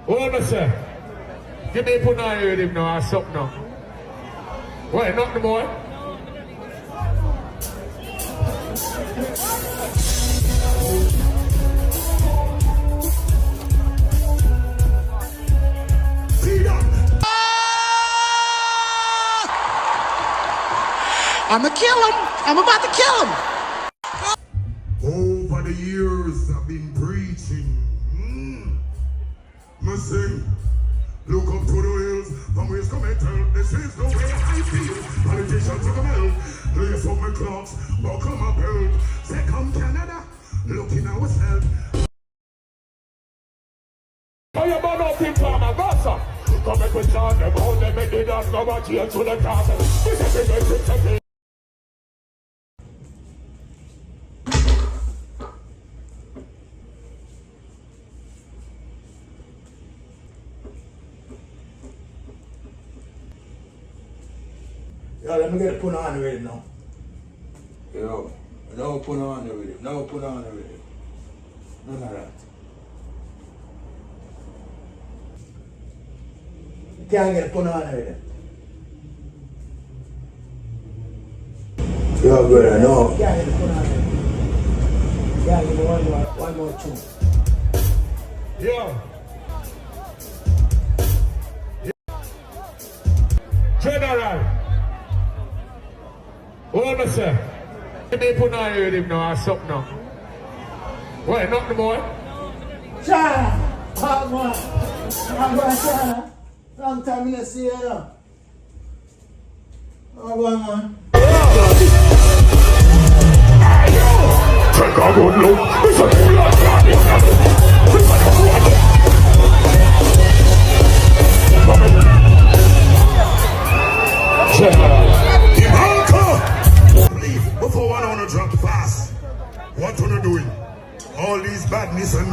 What am I say? Give me a put on with him now or something now. What, not the boy? I'ma kill him. I'm about to kill him. Over the years I've been preaching. Me sing. Look up to the hills, from where's coming tell. This is the way I feel. Politicians to the milk. Lace up my clocks, buckle my belt. Say come Canada, looking ourselves. How you burn up in Farmer Gassa? Come and quit on them, hold them and they don't go back here to the castle. This is a Yo, let me get a put on with it now. Yo, no put on with it. No put on with it. None of that. You can't get a put on with it. Yo, brother, no. You can't get a put on with it. You can't give me one more tune. yeah. General. What am I say? Give me a put on with him now or something now. What, not the boy? China! Hot man! I'm going to China. Long time I didn't see you now. Oh, boy, man. Take a good look. It's a Demarco! Please, before one on drop fast. What are you doing? All these badness and